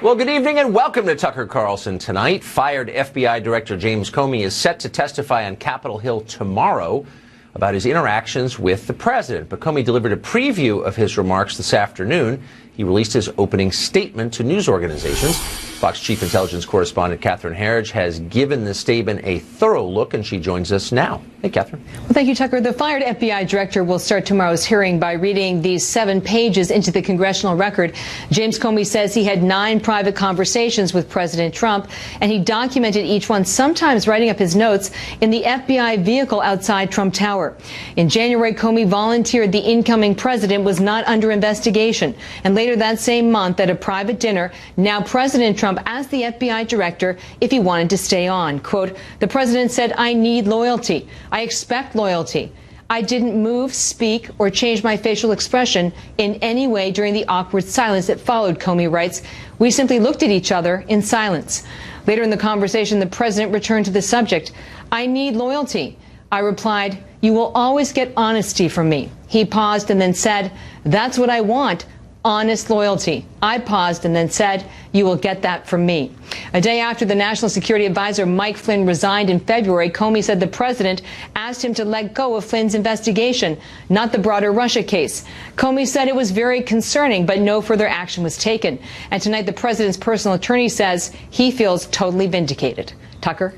Well, good evening and welcome to Tucker Carlson tonight. Fired FBI Director James Comey is set to testify on Capitol Hill tomorrow about his interactions with the president. But Comey delivered a preview of his remarks this afternoon. He released his opening statement to news organizations. Fox Chief Intelligence Correspondent Catherine Herridge has given the statement a thorough look, and she joins us now. Hey, Catherine. Well, thank you, Tucker. The fired FBI director will start tomorrow's hearing by reading these 7 pages into the congressional record. James Comey says he had 9 private conversations with President Trump, and he documented each one, sometimes writing up his notes in the FBI vehicle outside Trump Tower. In January, Comey volunteered the incoming president was not under investigation. And later that same month, at a private dinner, now President Trump asked the FBI director if he wanted to stay on. Quote, the president said, "I need loyalty. I expect loyalty. I didn't move, speak, or change my facial expression in any way during the awkward silence that followed," Comey writes. "We simply looked at each other in silence." Later in the conversation, the president returned to the subject. "I need loyalty." I replied, "You will always get honesty from me." He paused and then said, "That's what I want. Honest loyalty." I paused and then said, "You will get that from me." A day after the National Security Advisor Mike Flynn resigned in February, Comey said the president asked him to let go of Flynn's investigation, not the broader Russia case. Comey said it was very concerning, but no further action was taken. And tonight, the president's personal attorney says he feels totally vindicated. Tucker?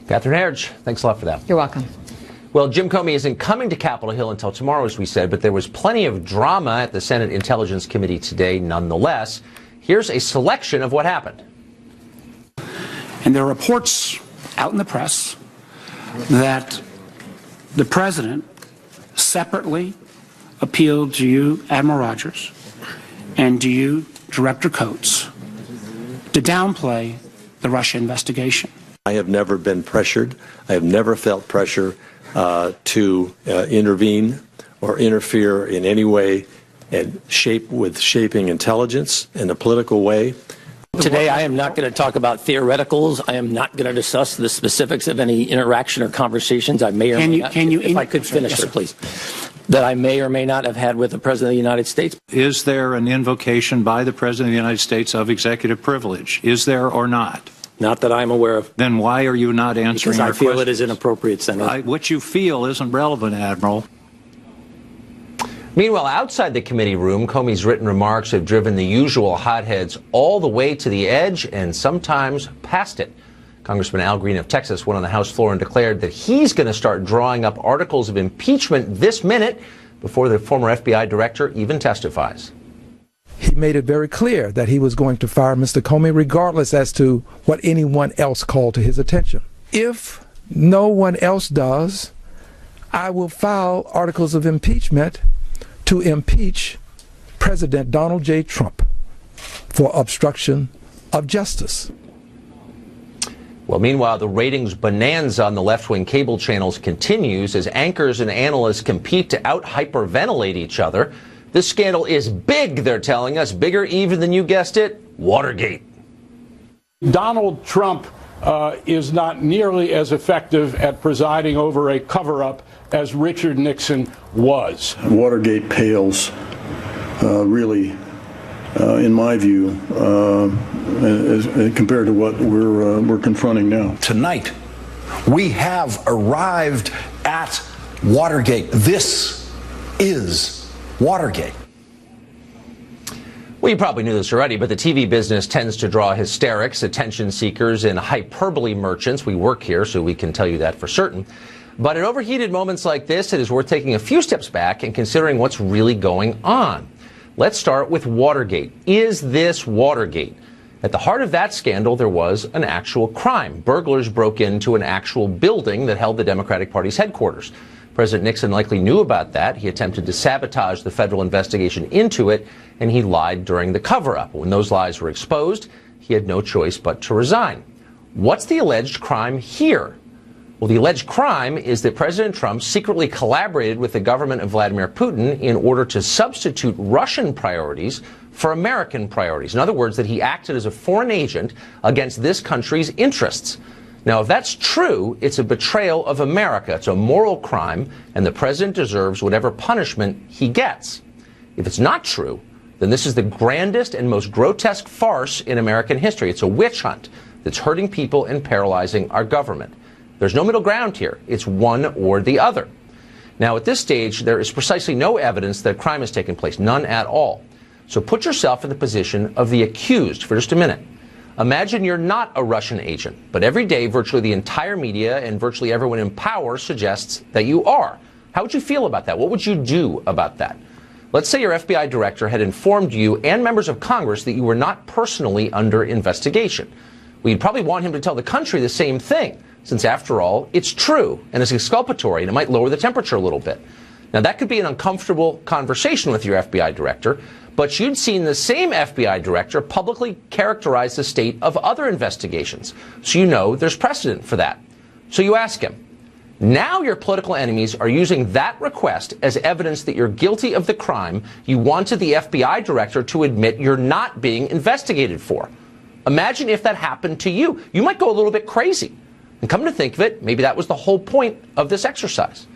Catherine Herridge, thanks a lot for that. You're welcome. Well, Jim Comey isn't coming to Capitol Hill until tomorrow, as we said, but there was plenty of drama at the Senate Intelligence Committee today nonetheless. Here's a selection of what happened. And there are reports out in the press that the president separately appealed to you, Admiral Rogers, and to you, Director Coates, to downplay the Russia investigation. I have never been pressured. I have never felt pressure to intervene or interfere in any way and shaping intelligence in a political way. Today, I am not going to talk about theoreticals. I am not going to discuss the specifics of any interaction or conversations I may or may not. If I could finish, sir, please. That I may or may not have had with the President of the United States. Is there an invocation by the President of the United States of executive privilege? Is there or not? Not that I'm aware of. Then why are you not answering our questions? Because I feel it is questions? inappropriate, Senator. What you feel isn't relevant, Admiral. Meanwhile, outside the committee room, Comey's written remarks have driven the usual hotheads all the way to the edge and sometimes past it. Congressman Al Green of Texas went on the House floor and declared that he's going to start drawing up articles of impeachment this minute before the former FBI director even testifies. He made it very clear that he was going to fire Mr. Comey regardless as to what anyone else called to his attention. If no one else does, I will file articles of impeachment to impeach President Donald J. Trump for obstruction of justice. Well, meanwhile, the ratings bonanza on the left-wing cable channels continues as anchors and analysts compete to out-hyperventilate each other. This scandal is big, they're telling us, bigger even than you guessed it, Watergate. Donald Trump is not nearly as effective at presiding over a cover-up as Richard Nixon was. Watergate pales, really, in my view, as compared to what we're confronting now. Tonight, we have arrived at Watergate. This is Watergate. Well, you probably knew this already, but the TV business tends to draw hysterics, attention seekers, and hyperbole merchants. We work here, so we can tell you that for certain. But in overheated moments like this, it is worth taking a few steps back and considering what's really going on. Let's start with Watergate. Is this Watergate? At the heart of that scandal, there was an actual crime. Burglars broke into an actual building that held the Democratic Party's headquarters. President Nixon likely knew about that. He attempted to sabotage the federal investigation into it, and he lied during the cover-up. When those lies were exposed, he had no choice but to resign. What's the alleged crime here? Well, the alleged crime is that President Trump secretly collaborated with the government of Vladimir Putin in order to substitute Russian priorities for American priorities. In other words, that he acted as a foreign agent against this country's interests. Now, if that's true, it's a betrayal of America. It's a moral crime, and the president deserves whatever punishment he gets. If it's not true, then this is the grandest and most grotesque farce in American history. It's a witch hunt that's hurting people and paralyzing our government. There's no middle ground here. It's one or the other. Now, at this stage, there is precisely no evidence that a crime has taken place, none at all. So put yourself in the position of the accused for just a minute. Imagine you're not a Russian agent, but every day virtually the entire media and virtually everyone in power suggests that you are. How would you feel about that? What would you do about that? Let's say your FBI director had informed you and members of Congress that you were not personally under investigation. Well, you'd probably want him to tell the country the same thing, since after all, it's true and it's exculpatory and it might lower the temperature a little bit. Now, that could be an uncomfortable conversation with your FBI director, but you'd seen the same FBI director publicly characterize the state of other investigations. So you know there's precedent for that. So you ask him. Now your political enemies are using that request as evidence that you're guilty of the crime you wanted the FBI director to admit you're not being investigated for. Imagine if that happened to you. You might go a little bit crazy. And come to think of it, maybe that was the whole point of this exercise.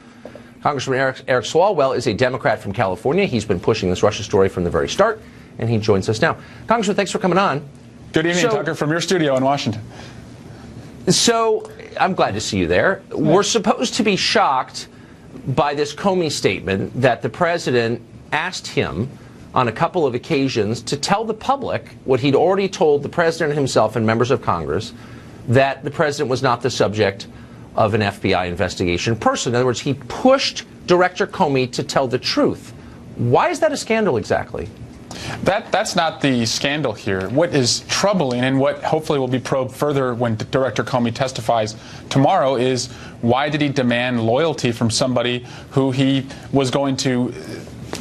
Congressman Eric Swalwell is a Democrat from California. He's been pushing this Russia story from the very start, and he joins us now. Congressman, thanks for coming on. Good evening, Tucker, from your studio in Washington. So I'm glad to see you there. Yeah. We're supposed to be shocked by this Comey statement that the president asked him on a couple of occasions to tell the public what he'd already told the president himself and members of Congress, that the president was not the subject of an FBI investigation person. In other words, he pushed Director Comey to tell the truth. Why is that a scandal exactly? That's not the scandal here. What is troubling, and what hopefully will be probed further when Director Comey testifies tomorrow, is why did he demand loyalty from somebody who he was going to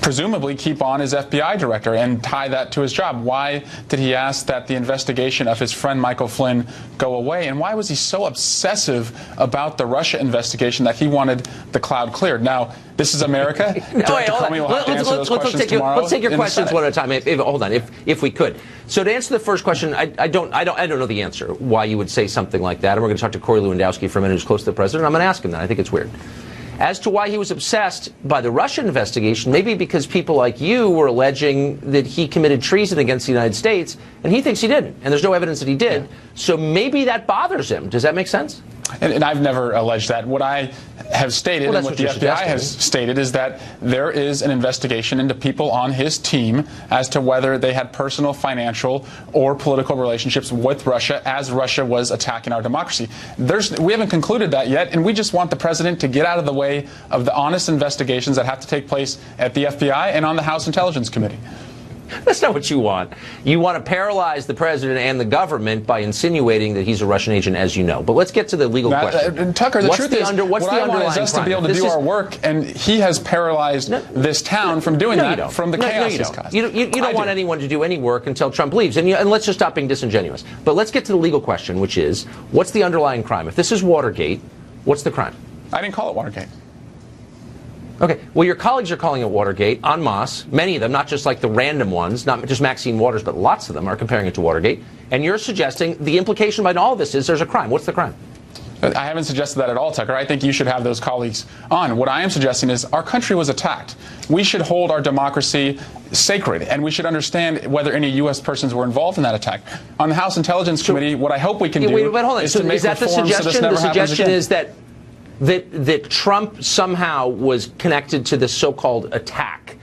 presumably keep on as FBI director and tie that to his job? Why did he ask that the investigation of his friend Michael Flynn go away? And why was he so obsessive about the Russia investigation that he wanted the cloud cleared? Now, this is America. Let's take your questions one at a time. Hold on, if we could. So to answer the first question, I don't know the answer why you would say something like that. And we're going to talk to Corey Lewandowski for a minute, who's close to the president. I'm going to ask him that. I think it's weird. As to why he was obsessed by the Russian investigation, maybe because people like you were alleging that he committed treason against the United States, and he thinks he didn't, and there's no evidence that he did. Yeah. So maybe that bothers him. Does that make sense? And I've never alleged that. What I have stated, and what the FBI has stated, is that there is an investigation into people on his team as to whether they had personal, financial, or political relationships with Russia as Russia was attacking our democracy. We haven't concluded that yet, and we just want the president to get out of the way of the honest investigations that have to take place at the FBI and on the House Intelligence Committee. That's not what you want. You want to paralyze the president and the government by insinuating that he's a Russian agent, as you know. But let's get to the legal question. Tucker, the truth is, what I want is us to be able to do our work, and he has paralyzed this town from doing that, from the chaos he's caused. You don't want anyone to do any work until Trump leaves. And let's just stop being disingenuous. But let's get to the legal question, which is, what's the underlying crime? If this is Watergate, what's the crime? I didn't call it Watergate. Okay. Well, your colleagues are calling it Watergate en masse. Many of them, not just like the random ones, not just Maxine Waters, but lots of them are comparing it to Watergate. And you're suggesting the implication behind all of this is there's a crime. What's the crime? I haven't suggested that at all, Tucker. I think you should have those colleagues on. What I am suggesting is our country was attacked. We should hold our democracy sacred, and we should understand whether any U.S. persons were involved in that attack. On the House Intelligence Committee, what I hope we can do is to make reforms so this never happens again. The suggestion is that Trump somehow was connected to this so-called attack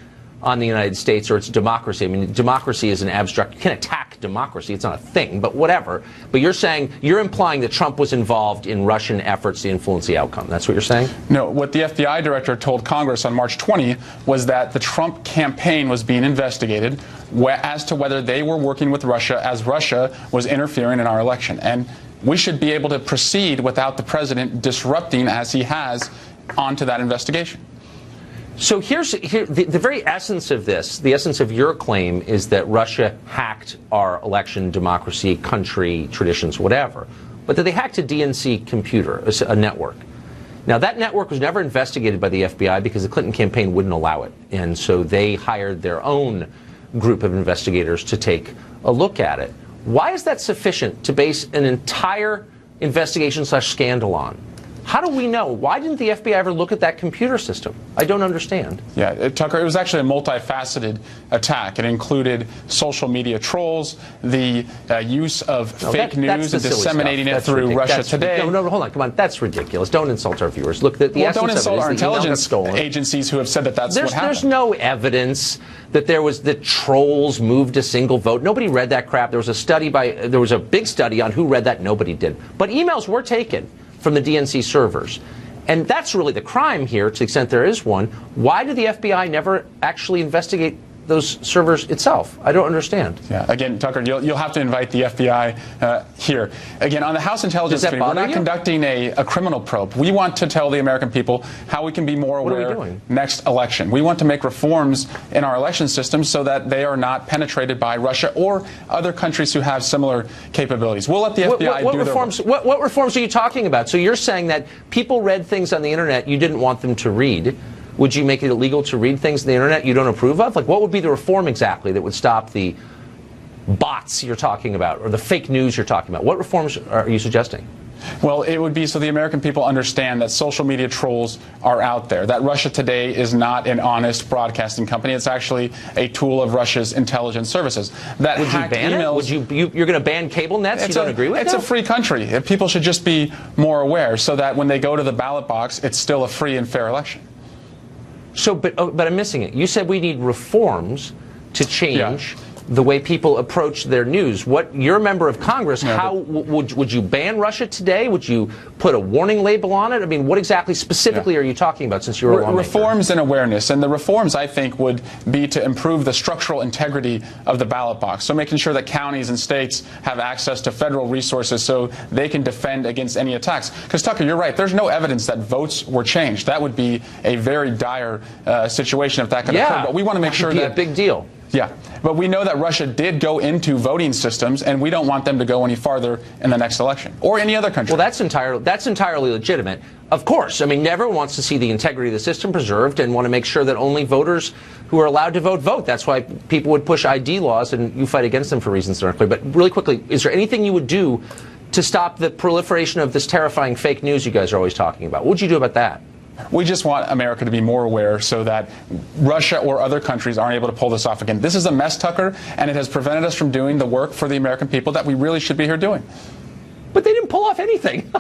on the United States or its democracy. I mean, democracy is an abstract. You can't attack democracy. It's not a thing, but whatever. But you're implying that Trump was involved in Russian efforts to influence the outcome. That's what you're saying? No. What the FBI director told Congress on March 20 was that the Trump campaign was being investigated as to whether they were working with Russia as Russia was interfering in our election. And we should be able to proceed without the president disrupting, as he has, onto that investigation. So the very essence of this, the essence of your claim, is that Russia hacked our election, democracy, country, traditions, whatever. But that they hacked a DNC computer, a network. Now, that network was never investigated by the FBI because the Clinton campaign wouldn't allow it. And so they hired their own group of investigators to take a look at it. Why is that sufficient to base an entire investigation/scandal on? How do we know? Why didn't the FBI ever look at that computer system? I don't understand. Yeah, Tucker, it was actually a multifaceted attack. It included social media trolls, the use of fake news and disseminating it through Russia Today. No, hold on. Come on. That's ridiculous. Don't insult our viewers. Look, the essence don't insult our of it is the intelligence agencies who have said that that's what happened. There's no evidence that the trolls moved a single vote. Nobody read that crap. There was a big study on who read that. Nobody did. But emails were taken from the DNC servers. And that's really the crime here, to the extent there is one. Why did the FBI never actually investigate those servers itself? I don't understand. Yeah, again, Tucker, you'll have to invite the FBI here. Again, on the House Intelligence Committee, we're not conducting a criminal probe. We want to tell the American people how we can be more aware next election. We want to make reforms in our election system so that they are not penetrated by Russia or other countries who have similar capabilities. We'll let the FBI do reforms, their work. What reforms are you talking about? So you're saying that people read things on the internet you didn't want them to read. Would you make it illegal to read things on the internet you don't approve of? Like, what would be the reform exactly that would stop the bots you're talking about or the fake news you're talking about? What reforms are you suggesting? Well, it would be so the American people understand that social media trolls are out there, that Russia Today is not an honest broadcasting company. It's actually a tool of Russia's intelligence services. That would you ban emails, it? You're going to ban cable nets? You don't agree with that? It's a free country. People should just be more aware so that when they go to the ballot box, it's still a free and fair election. So, but I'm missing it. You said we need reforms to change the way people approach their news. You're a member of Congress. How would you ban Russia Today? Would you put a warning label on it? I mean, what exactly specifically are you talking about, since you're a lawmaker? Reforms and awareness. And the reforms, I think, would be to improve the structural integrity of the ballot box. So making sure that counties and states have access to federal resources so they can defend against any attacks. Because, Tucker, you're right. There's no evidence that votes were changed. That would be a very dire situation if that could occur. But we want to make sure that would be a big deal. Yeah, but we know that Russia did go into voting systems, and we don't want them to go any farther in the next election or any other country. Well, that's entirely legitimate. Of course, I mean, everyone wants to see the integrity of the system preserved and want to make sure that only voters who are allowed to vote. That's why people would push ID laws, and you fight against them for reasons that aren't clear. But really quickly, is there anything you would do to stop the proliferation of this terrifying fake news you guys are always talking about? What would you do about that? We just want America to be more aware so that Russia or other countries aren't able to pull this off again. This is a mess, Tucker, and it has prevented us from doing the work for the American people that we really should be here doing. But they didn't pull off anything.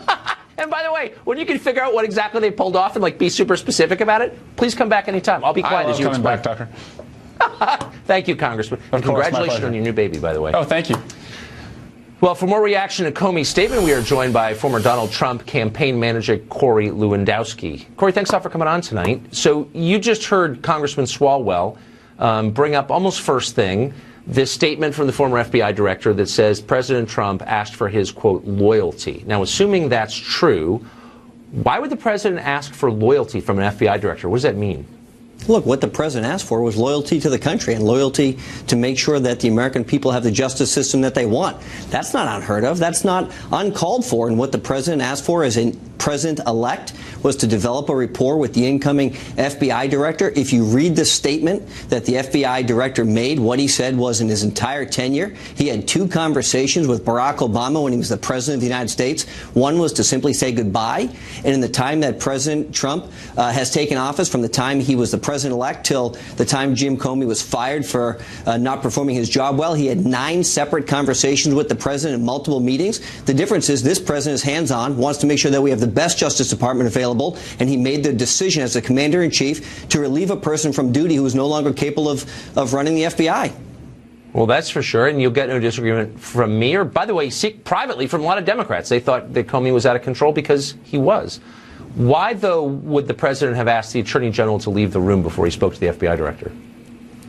And by the way, when you can figure out what exactly they pulled off and be super specific about it, please come back anytime. I'll be quiet as you explain. I love coming back, Tucker. Thank you, Congressman. And congratulations on your new baby, by the way. Oh, thank you. Well, for more reaction to Comey's statement, we are joined by former Donald Trump campaign manager Corey Lewandowski. Corey, thanks a lot for coming on tonight. So you just heard Congressman Swalwell bring up almost first thing this statement from the former FBI director that says President Trump asked for his, quote, loyalty. Now, assuming that's true, why would the president ask for loyalty from an FBI director? What does that mean? Look, what the president asked for was loyalty to the country and loyalty to make sure that the American people have the justice system that they want. That's not unheard of. That's not uncalled for. And what the president asked for as a president-elect was to develop a rapport with the incoming FBI director. If you read the statement that the FBI director made, what he said was in his entire tenure, he had 2 conversations with Barack Obama when he was the president of the United States. One was to simply say goodbye. And in the time that President Trump has taken office, from the time he was the president-elect till the time Jim Comey was fired for not performing his job well, he had 9 separate conversations with the president in multiple meetings. The difference is this president is hands-on, wants to make sure that we have the best Justice Department available, and he made the decision as the commander-in-chief to relieve a person from duty who was no longer capable of running the FBI. Well, that's for sure, and you'll get no disagreement from me, or, by the way, privately from a lot of Democrats. They thought that Comey was out of control because he was. Why, though, would the president have asked the attorney general to leave the room before he spoke to the FBI director?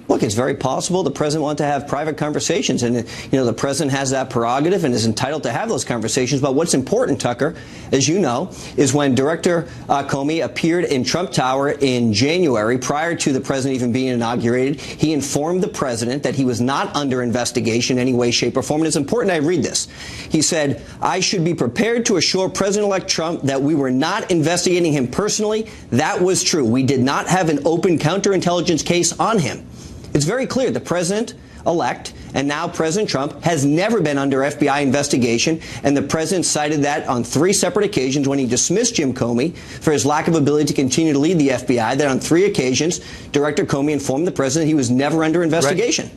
Look, it's very possible the president wanted to have private conversations, and the president has that prerogative and is entitled to have those conversations. But what's important, Tucker, as you know, is when Director Comey appeared in Trump Tower in January, prior to the president even being inaugurated, he informed the president that he was not under investigation in any way, shape, or form. And it's important I read this. He said, "I should be prepared to assure President-elect Trump that we were not investigating him personally. That was true. We did not have an open counterintelligence case on him." It's very clear the president President-elect, and now President Trump, has never been under FBI investigation, and the President cited that on 3 separate occasions when he dismissed Jim Comey for his lack of ability to continue to lead the FBI, that on 3 occasions, Director Comey informed the President he was never under investigation. Right.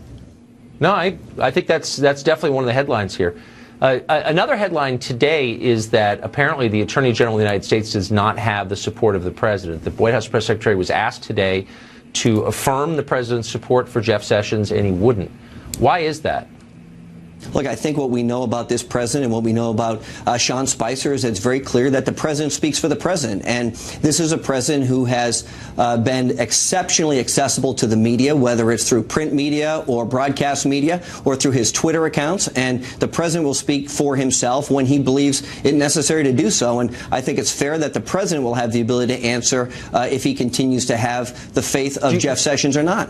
No, I think that's definitely one of the headlines here. Another headline today is that apparently the Attorney General of the United States does not have the support of the President. The White House press secretary was asked today to affirm the President's support for Jeff Sessions, and he wouldn't. Why is that? Look, I think what we know about this president and what we know about Sean Spicer is it's very clear that the president speaks for the president. And this is a president who has been exceptionally accessible to the media, whether it's through print media or broadcast media or through his Twitter accounts. And the president will speak for himself when he believes it necessary to do so. And I think it's fair that the president will have the ability to answer if he continues to have the faith of Jeff Sessions or not.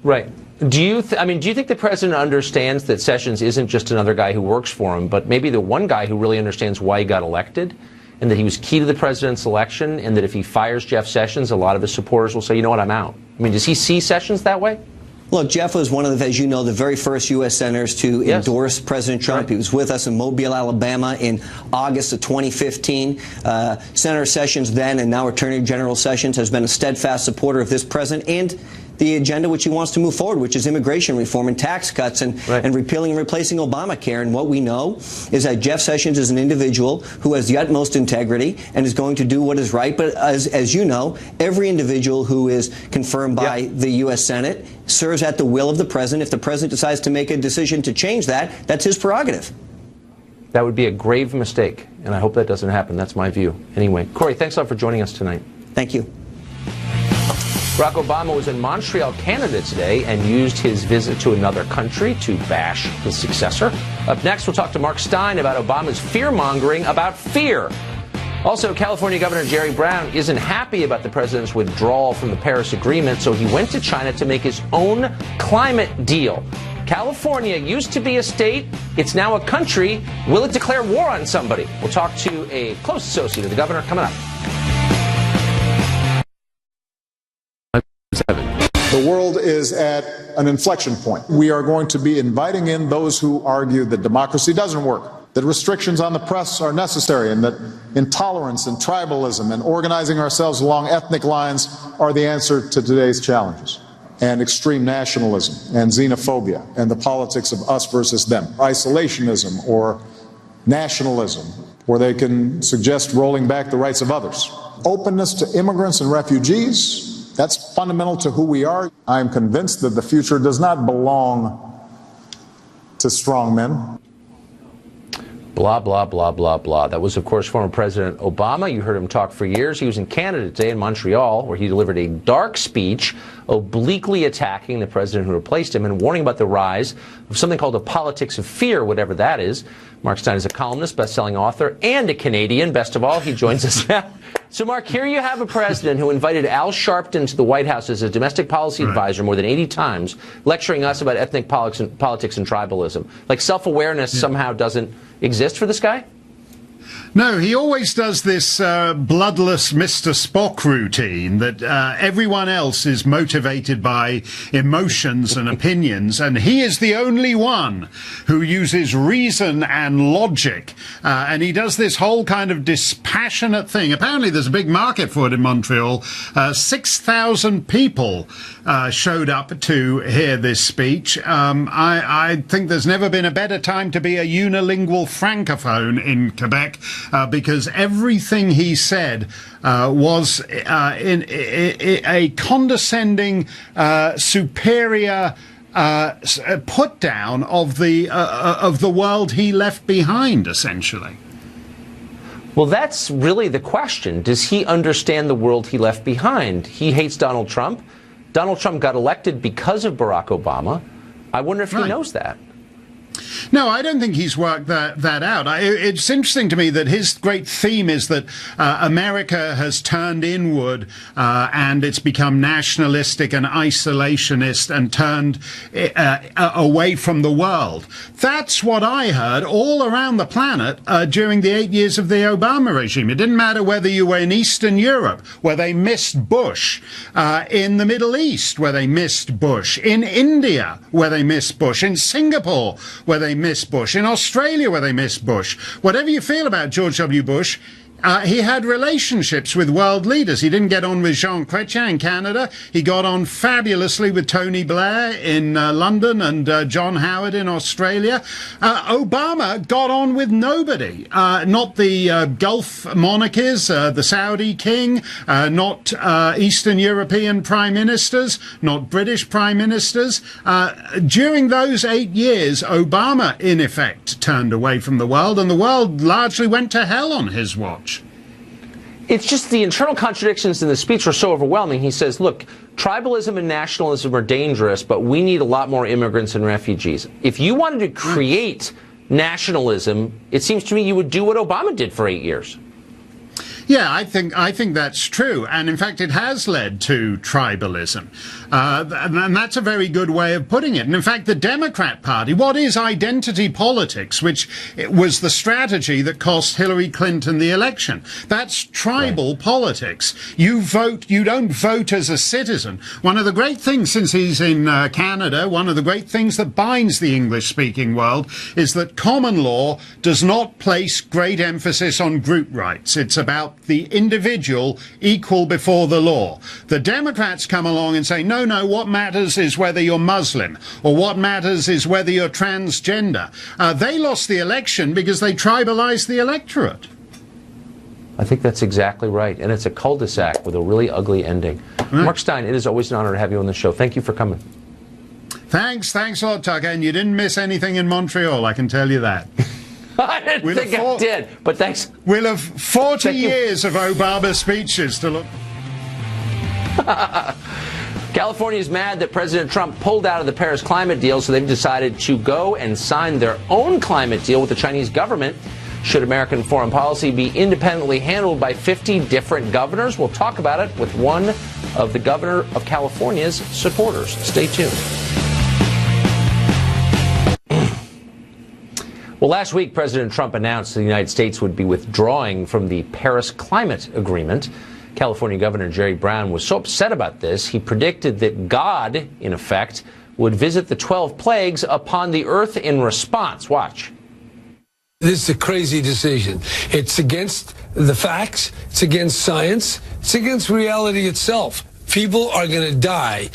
Right. Do you think the president understands that Sessions isn't just another guy who works for him, but maybe the one guy who really understands why he got elected, and that he was key to the president's election, and that if he fires Jeff Sessions, a lot of his supporters will say, you know what, I'm out? I mean, does he see Sessions that way? Look, Jeff was one of the, as you know, the very first U.S. senators to endorse President Trump. Right. He was with us in Mobile, Alabama in August of 2015. Senator Sessions then, and now Attorney General Sessions, has been a steadfast supporter of this president and the agenda which he wants to move forward, which is immigration reform and tax cuts and repealing and replacing Obamacare. And what we know is that Jeff Sessions is an individual who has the utmost integrity and is going to do what is right. But as you know, every individual who is confirmed by the U.S. Senate serves at the will of the president. If the president decides to make a decision to change that, that's his prerogative. That would be a grave mistake, and I hope that doesn't happen. That's my view. Anyway, Corey, thanks a lot for joining us tonight. Thank you. Barack Obama was in Montreal, Canada today and used his visit to another country to bash his successor. Up next, we'll talk to Mark Stein about Obama's fear-mongering about fear. Also, California Governor Jerry Brown isn't happy about the president's withdrawal from the Paris Agreement, so he went to China to make his own climate deal. California used to be a state. It's now a country. Will it declare war on somebody? We'll talk to a close associate of the governor coming up. The world is at an inflection point. We are going to be inviting in those who argue that democracy doesn't work, that restrictions on the press are necessary, and that intolerance and tribalism and organizing ourselves along ethnic lines are the answer to today's challenges. And extreme nationalism and xenophobia and the politics of us versus them. Isolationism or nationalism, where they can suggest rolling back the rights of others. Openness to immigrants and refugees. That's fundamental to who we are. I am convinced that the future does not belong to strong men. Blah, blah, blah, blah, blah. That was, of course, former President Obama. You heard him talk for years. He was in Canada today in Montreal, where he delivered a dark speech obliquely attacking the president who replaced him and warning about the rise of something called a politics of fear, whatever that is. Mark Stein is a columnist, best-selling author, and a Canadian. Best of all, he joins us now. So, Mark, here you have a president who invited Al Sharpton to the White House as a domestic policy advisor more than 80 times, lecturing us about ethnic politics and tribalism. Like self-awareness somehow doesn't exist for this guy? No, he always does this bloodless Mr. Spock routine that everyone else is motivated by emotions and opinions, and he is the only one who uses reason and logic. And he does this whole kind of dispassionate thing. Apparently there's a big market for it in Montreal. 6,000 people showed up to hear this speech. I think there's never been a better time to be a unilingual francophone in Quebec. Because everything he said was in a condescending, superior put down of the world he left behind, essentially. Well, that's really the question. Does he understand the world he left behind? He hates Donald Trump. Donald Trump got elected because of Barack Obama. I wonder if he knows that. No, I don't think he's worked that out. It's interesting to me that his great theme is that America has turned inward and it's become nationalistic and isolationist and turned away from the world. That's what I heard all around the planet during the 8 years of the Obama regime. It didn't matter whether you were in Eastern Europe, where they missed Bush, in the Middle East, where they missed Bush, in India, where they missed Bush, in Singapore, where they missed Bush, in Australia, where they missed Bush. Whatever you feel about George W. Bush, he had relationships with world leaders. He didn't get on with Jean Chrétien in Canada. He got on fabulously with Tony Blair in London and John Howard in Australia. Obama got on with nobody. Not the Gulf monarchies, the Saudi king, not Eastern European prime ministers, not British prime ministers. During those 8 years, Obama, in effect, turned away from the world, and the world largely went to hell on his watch. It's just the internal contradictions in the speech are so overwhelming. He says, look, tribalism and nationalism are dangerous, but we need a lot more immigrants and refugees. If you wanted to create nationalism, it seems to me you would do what Obama did for 8 years. Yeah, I think that's true. And in fact, it has led to tribalism. And that's a very good way of putting it. And in fact, the Democrat Party, what is identity politics, which was the strategy that cost Hillary Clinton the election? That's tribal politics. You vote, you don't vote as a citizen. One of the great things, since he's in Canada, one of the great things that binds the English-speaking world is that common law does not place great emphasis on group rights. It's about the individual equal before the law. The Democrats come along and say, no, what matters is whether you're Muslim, or what matters is whether you're transgender. They lost the election because they tribalized the electorate. I think that's exactly right. And it's a cul-de-sac with a really ugly ending. Mark Steyn, it is always an honor to have you on the show. Thank you for coming. Thanks a lot, Tucker. And you didn't miss anything in Montreal, I can tell you that. I didn't think I did, but thanks. We'll have 40 years of Obama speeches to look. California is mad that President Trump pulled out of the Paris climate deal, so they've decided to go and sign their own climate deal with the Chinese government. Should American foreign policy be independently handled by 50 different governors? We'll talk about it with one of the governor of California's supporters. Stay tuned. Well, last week, President Trump announced the United States would be withdrawing from the Paris Climate Agreement. California Governor Jerry Brown was so upset about this, he predicted that God, in effect, would visit the 12 plagues upon the earth in response. Watch. This is a crazy decision. It's against the facts. It's against science. It's against reality itself. People are going to die.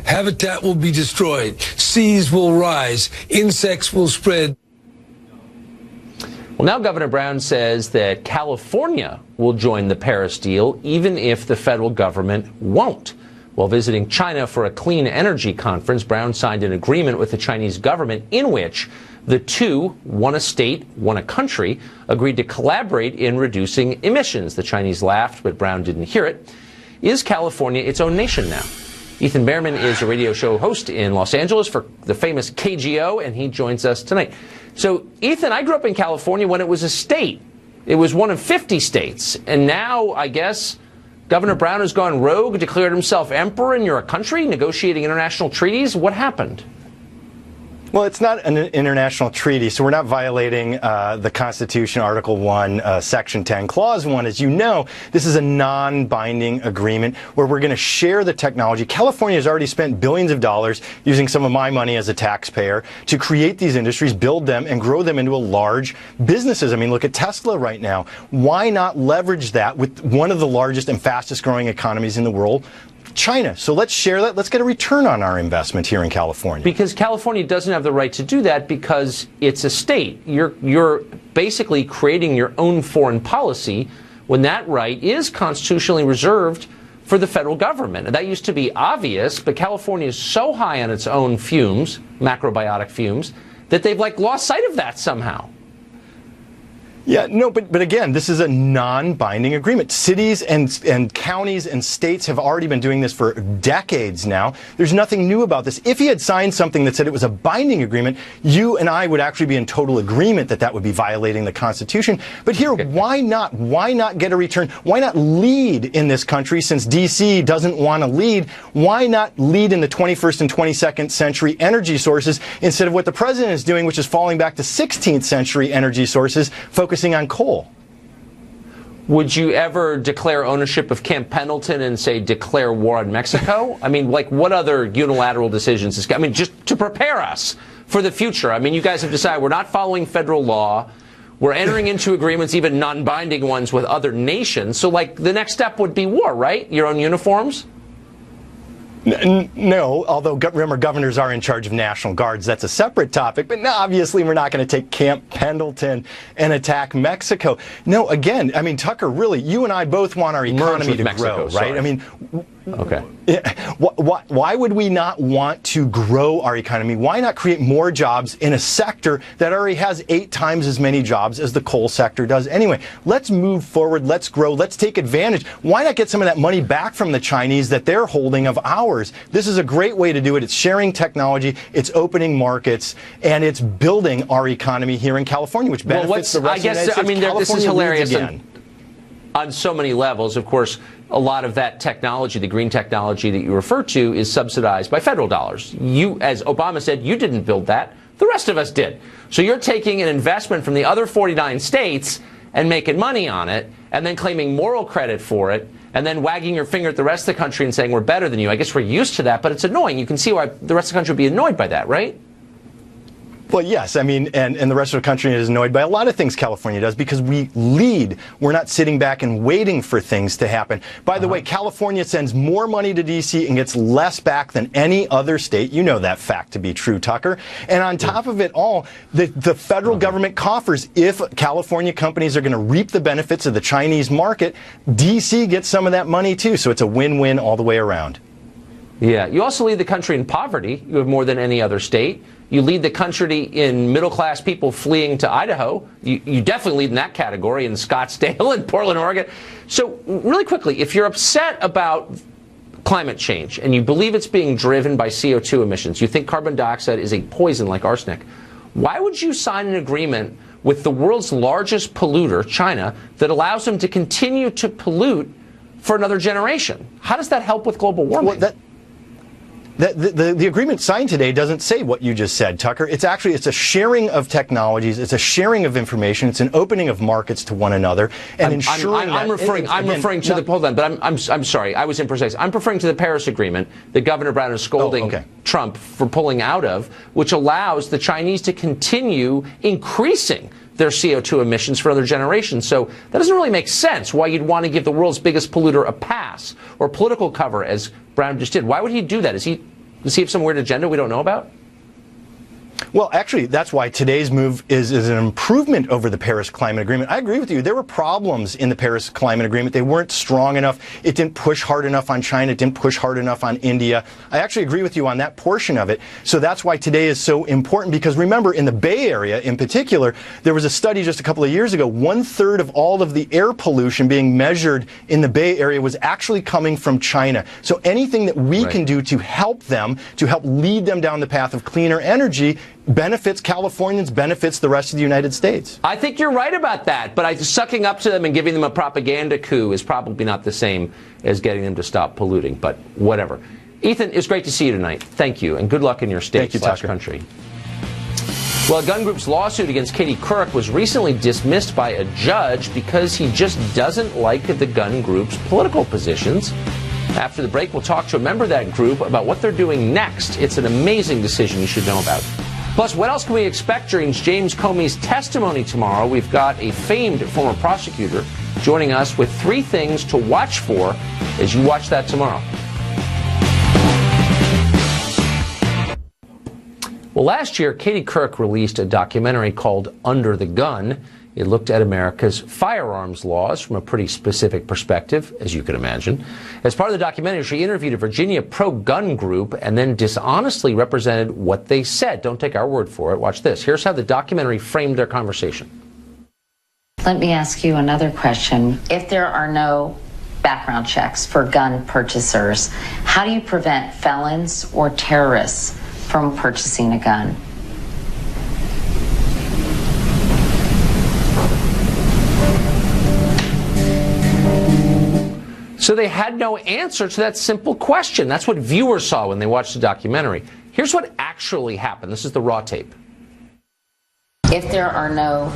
Habitat will be destroyed. Seas will rise. Insects will spread. Well, now Governor Brown says that California will join the Paris deal, even if the federal government won't. While visiting China for a clean energy conference, Brown signed an agreement with the Chinese government in which the two, one a state, one a country, agreed to collaborate in reducing emissions. The Chinese laughed, but Brown didn't hear it. Is California its own nation now? Ethan Behrman is a radio show host in Los Angeles for the famous KGO, and he joins us tonight. So, Ethan, I grew up in California when it was a state. It was one of 50 states. And now, I guess, Governor Brown has gone rogue, declared himself emperor, and you're a country negotiating international treaties. What happened? Well, it's not an international treaty, so we're not violating the Constitution, Article 1, Section 10, Clause 1. As you know, this is a non-binding agreement where we're going to share the technology. California has already spent billions of dollars using some of my money as a taxpayer to create these industries, build them, and grow them into a large businesses. I mean, look at Tesla right now. Why not leverage that with one of the largest and fastest growing economies in the world, China? So let's share that. Let's get a return on our investment here in California. Because California doesn't have the right to do that because it's a state. You're basically creating your own foreign policy when that right is constitutionally reserved for the federal government. And that used to be obvious, but California is so high on its own fumes, macrobiotic fumes, that they've lost sight of that somehow. Yeah, no, but again, this is a non-binding agreement. Cities and counties and states have already been doing this for decades now. There's nothing new about this. If he had signed something that said it was a binding agreement, you and I would actually be in total agreement that that would be violating the Constitution. But here, why not? Why not get a return? Why not lead in this country since D.C. doesn't want to lead? Why not lead in the 21st and 22nd century energy sources instead of what the president is doing, which is falling back to 16th century energy sources, focusing on coal? Would you ever declare ownership of Camp Pendleton and say declare war on Mexico? I mean, like, what other unilateral decisions is, I mean, just to prepare us for the future. I mean, you guys have decided we're not following federal law. We're entering into agreements, even non-binding ones, with other nations. So, like, the next step would be war, right? Your own uniforms? No, although remember, governors are in charge of National Guards. That's a separate topic. But no, obviously, we're not going to take Camp Pendleton and attack Mexico. No, again, I mean, Tucker, really, you and I both want our economy to grow, right? Sorry. I mean, okay. Why would we not want to grow our economy? Why not create more jobs in a sector that already has 8 times as many jobs as the coal sector does anyway? Let's move forward. Let's grow. Let's take advantage. Why not get some of that money back from the Chinese that they're holding of ours? This is a great way to do it. It's sharing technology. It's opening markets. And it's building our economy here in California, which benefits the rest of the United States. I mean, this is hilarious again. On so many levels. Of course, a lot of that technology, the green technology that you refer to, is subsidized by federal dollars. You, as Obama said, you didn't build that. The rest of us did. So you're taking an investment from the other 49 states and making money on it, and then claiming moral credit for it, and then wagging your finger at the rest of the country and saying we're better than you. I guess we're used to that, but it's annoying. You can see why the rest of the country would be annoyed by that, right? Well, yes. I mean, and the rest of the country is annoyed by a lot of things California does because we lead. We're not sitting back and waiting for things to happen. By the way, California sends more money to D.C. and gets less back than any other state. You know that fact to be true, Tucker. And on top of it all, the federal government coffers. If California companies are going to reap the benefits of the Chinese market, D.C. gets some of that money too. So it's a win-win all the way around. Yeah. You also lead the country in poverty. You have more than any other state. You lead the country in middle-class people fleeing to Idaho. You definitely lead in that category in Scottsdale and Portland, Oregon. So really quickly, if you're upset about climate change and you believe it's being driven by CO2 emissions, you think carbon dioxide is a poison like arsenic, why would you sign an agreement with the world's largest polluter, China, that allows them to continue to pollute for another generation? How does that help with global warming? Well, the agreement signed today doesn't say what you just said, Tucker. It's a sharing of technologies. It's a sharing of information. It's an opening of markets to one another and ensuring I'm referring to the Paris Agreement that Governor Brown is scolding Trump for pulling out of, which allows the Chinese to continue increasing their CO2 emissions for another generation. So that doesn't really make sense why you'd want to give the world's biggest polluter a pass or political cover, as Brown just did. Why would he do that? Does he have some weird agenda we don't know about? Well, actually, that's why today's move is an improvement over the Paris Climate Agreement. I agree with you. There were problems in the Paris Climate Agreement. They weren't strong enough. It didn't push hard enough on China. It didn't push hard enough on India. I actually agree with you on that portion of it. So that's why today is so important, because remember, in the Bay Area in particular, there was a study just a couple of years ago, 1/3 of all of the air pollution being measured in the Bay Area was actually coming from China. So anything that we can do to help them, to help lead them down the path of cleaner energy, benefits Californians, benefits the rest of the United States. I think you're right about that, but sucking up to them and giving them a propaganda coup is probably not the same as getting them to stop polluting, but whatever. Ethan, it's great to see you tonight. Thank you, and good luck in your state/country. Well, a gun group's lawsuit against Katie Couric was recently dismissed by a judge because he just doesn't like the gun group's political positions. After the break, we'll talk to a member of that group about what they're doing next. It's an amazing decision you should know about. Plus, what else can we expect during James Comey's testimony tomorrow? We've got a famed former prosecutor joining us with 3 things to watch for as you watch that tomorrow. Well, last year, Katie Couric released a documentary called Under the Gun. It looked at America's firearms laws from a pretty specific perspective, as you can imagine. As part of the documentary, she interviewed a Virginia pro-gun group and then dishonestly represented what they said. Don't take our word for it. Watch this. Here's how the documentary framed their conversation. Let me ask you another question. If there are no background checks for gun purchasers, how do you prevent felons or terrorists from purchasing a gun? So they had no answer to that simple question. That's what viewers saw when they watched the documentary. Here's what actually happened. This is the raw tape. If there are no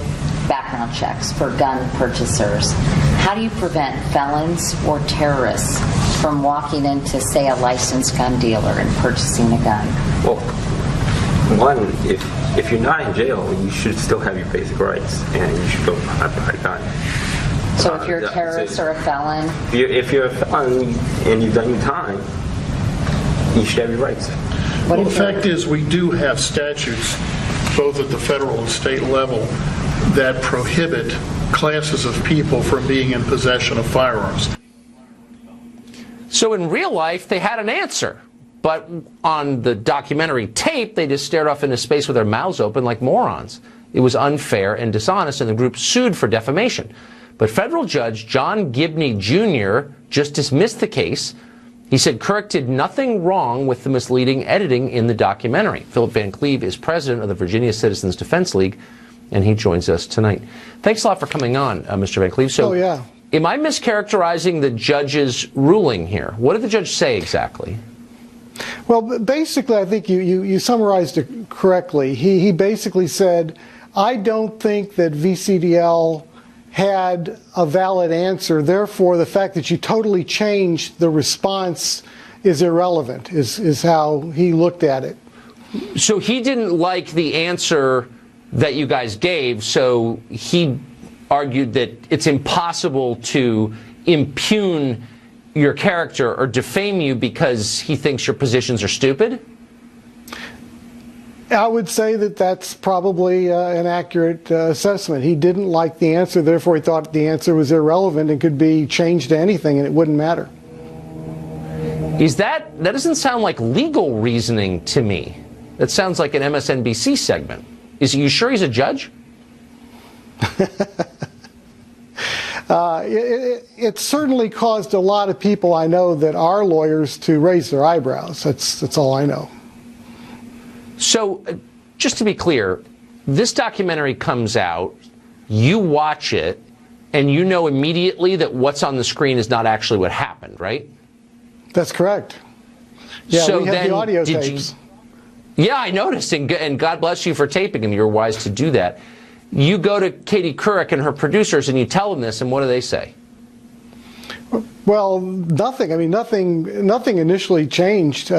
background checks for gun purchasers, how do you prevent felons or terrorists from walking into, say, a licensed gun dealer and purchasing a gun? Well, one, if you're not in jail, you should still have your basic rights, and you should go buy a gun. So if you're a terrorist or a felon? If you're a felon and you've done your time, you should have your rights. Well, the fact is we do have statutes, both at the federal and state level, that prohibit classes of people from being in possession of firearms. So in real life, they had an answer. But on the documentary tape, they just stared off into space with their mouths open like morons. It was unfair and dishonest, and the group sued for defamation. But federal judge John Gibney Jr. just dismissed the case. He said Kirk did nothing wrong with the misleading editing in the documentary. Philip Van Cleve is president of the Virginia Citizens Defense League, and he joins us tonight. Thanks a lot for coming on, Mr. Van Cleve. So, am I mischaracterizing the judge's ruling here? What did the judge say exactly? Well, basically, I think you summarized it correctly. He basically said, I don't think that VCDL had a valid answer. Therefore, the fact that you totally changed the response is irrelevant, is how he looked at it. So he didn't like the answer that you guys gave, so he argued that it's impossible to impugn your character or defame you because he thinks your positions are stupid? I would say that that's probably an accurate assessment. He didn't like the answer, therefore he thought the answer was irrelevant and could be changed to anything and it wouldn't matter. That doesn't sound like legal reasoning to me. That sounds like an MSNBC segment. Is you sure he's a judge? It certainly caused a lot of people I know that are lawyers to raise their eyebrows. That's all I know. So, just to be clear, this documentary comes out, you watch it, and you know immediately that what's on the screen is not actually what happened, right? That's correct. Yeah, so we have then, the audio tapes. Yeah, I noticed, and God bless you for taping them. You're wise to do that. You go to Katie Couric and her producers, and you tell them this, and what do they say? Well, nothing. I mean, nothing initially changed.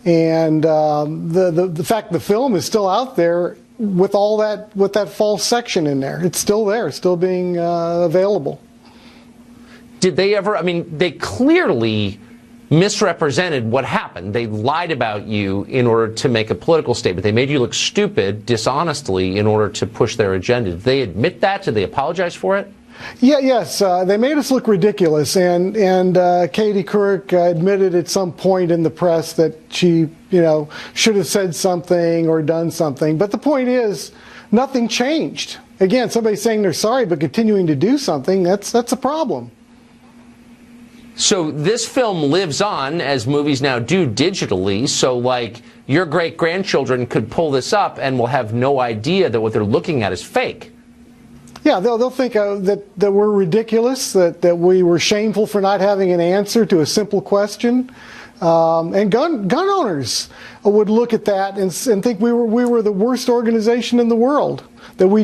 And the fact the film is still out there with all that, with that false section in there. It's still there, still being available. Did they ever, I mean, they clearly misrepresented what happened. They lied about you in order to make a political statement. They made you look stupid dishonestly in order to push their agenda. Did they admit that? Did they apologize for it? Yes, they made us look ridiculous, and Katie Couric admitted at some point in the press that she, should have said something or done something. But the point is, nothing changed. Again, somebody saying they're sorry but continuing to do something, that's a problem. So this film lives on, as movies now do digitally, so like your great-grandchildren could pull this up and will have no idea that what they're looking at is fake. Yeah, they'll think that we're ridiculous, that we were shameful for not having an answer to a simple question. And gun owners would look at that and think we were the worst organization in the world, that we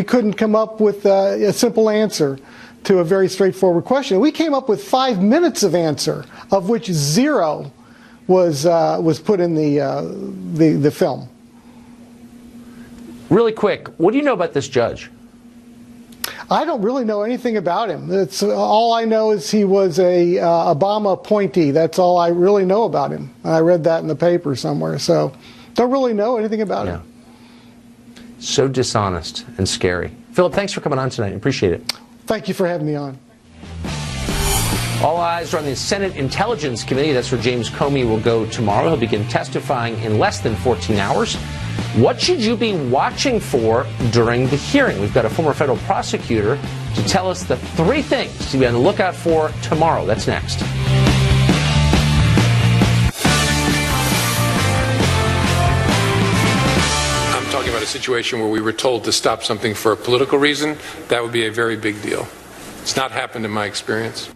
couldn't come up with a simple answer to a very straightforward question. We came up with 5 minutes of answer, of which 0 was put in the film. Really quick, what do you know about this judge? I don't really know anything about him. All I know is he was a Obama appointee. That's all I really know about him. I read that in the paper somewhere, so don't really know anything about him. So dishonest and scary. Philip, thanks for coming on tonight. Appreciate it. Thank you for having me on. All eyes are on the Senate Intelligence Committee. That's where James Comey will go tomorrow. He'll begin testifying in less than 14 hours. What should you be watching for during the hearing? We've got a former federal prosecutor to tell us the 3 things to be on the lookout for tomorrow. That's next. I'm talking about a situation where we were told to stop something for a political reason. That would be a very big deal. It's not happened in my experience.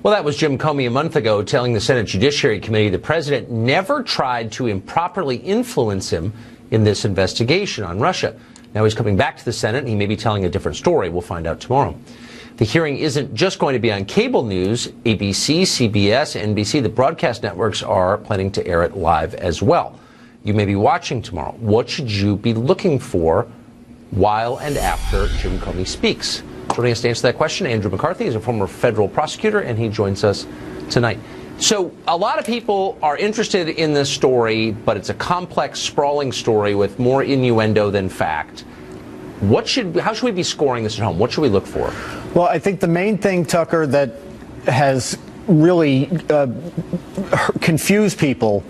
Well, that was Jim Comey a month ago telling the Senate Judiciary Committee the president never tried to improperly influence him in this investigation on Russia. Now he's coming back to the Senate and he may be telling a different story. We'll find out tomorrow. The hearing isn't just going to be on cable news. ABC, CBS, NBC, the broadcast networks are planning to air it live as well. You may be watching tomorrow. What should you be looking for while and after Jim Comey speaks? Joining us to answer that question, Andrew McCarthy is a former federal prosecutor, and he joins us tonight. So a lot of people are interested in this story, but it's a complex, sprawling story with more innuendo than fact. How should we be scoring this at home? What should we look for? Well, I think the main thing, Tucker, that has really confused people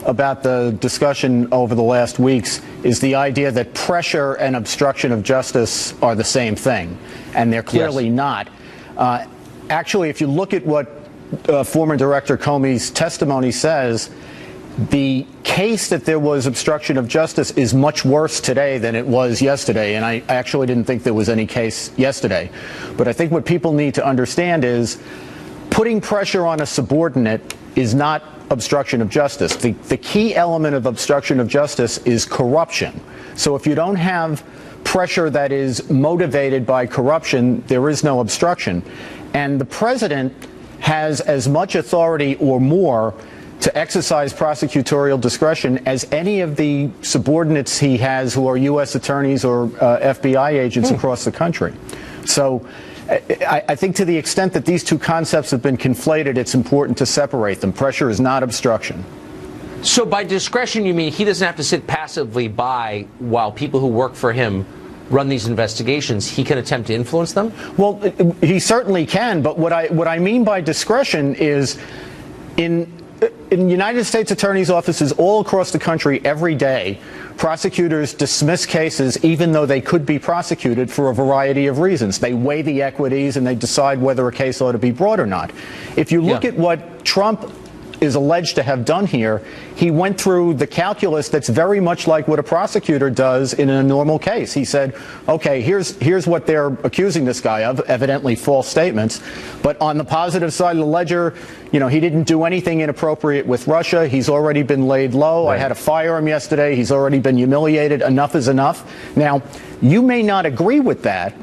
about the discussion over the last weeks is the idea that pressure and obstruction of justice are the same thing, and they're clearly not. Actually, if you look at what former Director Comey's testimony says, the case that there was obstruction of justice is much worse today than it was yesterday, and I actually didn't think there was any case yesterday. But I think what people need to understand is putting pressure on a subordinate is not obstruction of justice. The key element of obstruction of justice is corruption. So if you don't have pressure that is motivated by corruption, there is no obstruction. And the president has as much authority or more to exercise prosecutorial discretion as any of the subordinates he has who are U.S. attorneys or FBI agents across the country. So I think to the extent that these two concepts have been conflated, it's important to separate them. Pressure is not obstruction. So by discretion, you mean he doesn't have to sit passively by while people who work for him run these investigations? He can attempt to influence them? Well, he certainly can. But what I mean by discretion is in United States attorneys' offices all across the country every day, prosecutors dismiss cases even though they could be prosecuted for a variety of reasons. They weigh the equities and they decide whether a case ought to be brought or not. If you look at what Trump is alleged to have done here, he went through the calculus that's very much like what a prosecutor does in a normal case. He said, okay, here's what they're accusing this guy of, evidently false statements. But on the positive side of the ledger, you know, he didn't do anything inappropriate with Russia. He's already been laid low. Right. I had to fire him yesterday. He's already been humiliated. Enough is enough. Now, you may not agree with that,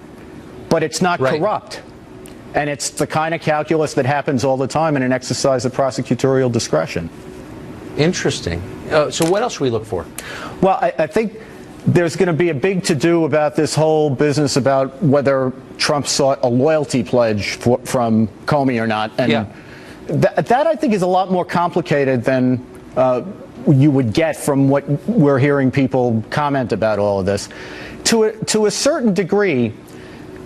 but it's not corrupt. And it's the kind of calculus that happens all the time in an exercise of prosecutorial discretion. Interesting. So what else should we look for? Well, I think there's going to be a big to-do about this whole business about whether Trump sought a loyalty pledge from Comey or not. And that I think is a lot more complicated than you would get from what we're hearing people comment about all of this. To a certain degree,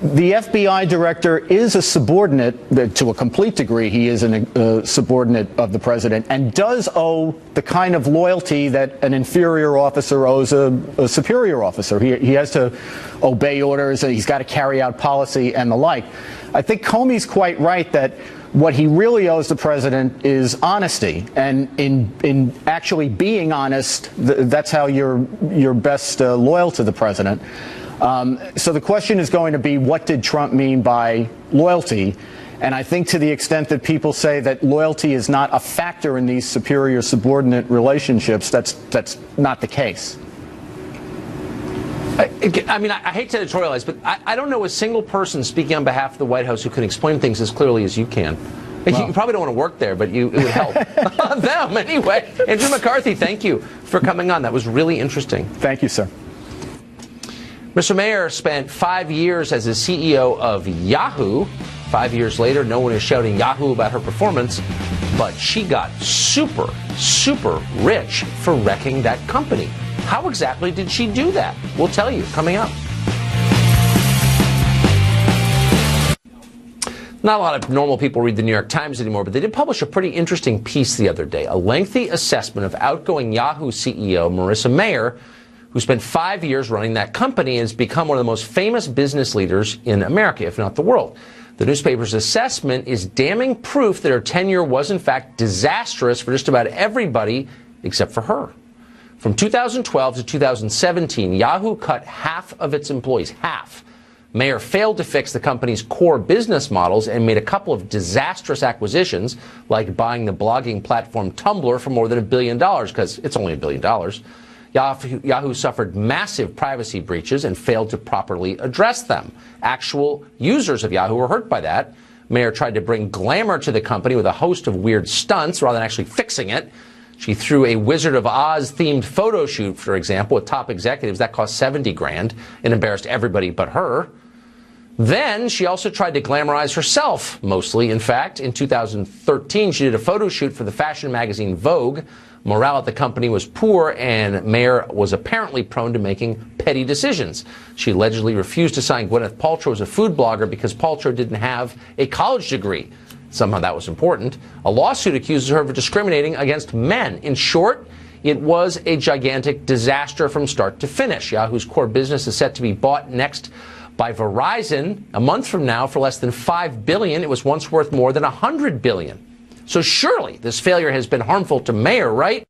the FBI director is a subordinate, to a complete degree, he is a subordinate of the president and does owe the kind of loyalty that an inferior officer owes a superior officer. He has to obey orders, and he's got to carry out policy and the like. I think Comey's quite right that what he really owes the president is honesty, and in actually being honest, that's how you're best loyal to the president. So the question is going to be, what did Trump mean by loyalty? And I think to the extent that people say that loyalty is not a factor in these superior-subordinate relationships, that's not the case. I mean, I hate to editorialize, but I don't know a single person speaking on behalf of the White House who can explain things as clearly as you can. Well, you probably don't want to work there, but it would help them anyway. Andrew McCarthy, thank you for coming on. That was really interesting. Thank you, sir. Mr. Mayor spent 5 years as the CEO of Yahoo. 5 years later, no one is shouting Yahoo about her performance, but she got super, super rich for wrecking that company. How exactly did she do that? We'll tell you coming up. Not a lot of normal people read the New York Times anymore, but they did publish a pretty interesting piece the other day, a lengthy assessment of outgoing Yahoo CEO Marissa Mayer, who spent 5 years running that company and has become one of the most famous business leaders in America, if not the world. The newspaper's assessment is damning proof that her tenure was, in fact, disastrous for just about everybody except for her. From 2012 to 2017, Yahoo cut half of its employees, half. Mayer failed to fix the company's core business models and made a couple of disastrous acquisitions, like buying the blogging platform Tumblr for more than $1 billion, because it's only $1 billion. Yahoo suffered massive privacy breaches and failed to properly address them. Actual users of Yahoo were hurt by that. Mayer tried to bring glamour to the company with a host of weird stunts rather than actually fixing it. She threw a Wizard of Oz themed photo shoot, for example, with top executives that cost $70 grand and embarrassed everybody but her. Then she also tried to glamorize herself, mostly. In fact, in 2013, she did a photo shoot for the fashion magazine Vogue. Morale at the company was poor, and Mayer was apparently prone to making petty decisions. She allegedly refused to sign Gwyneth Paltrow as a food blogger because Paltrow didn't have a college degree. Somehow that was important. A lawsuit accuses her of discriminating against men. In short, it was a gigantic disaster from start to finish. Yahoo's core business is set to be bought next by Verizon a month from now for less than $5 billion. It was once worth more than $100 billion. So surely this failure has been harmful to Mayer, right?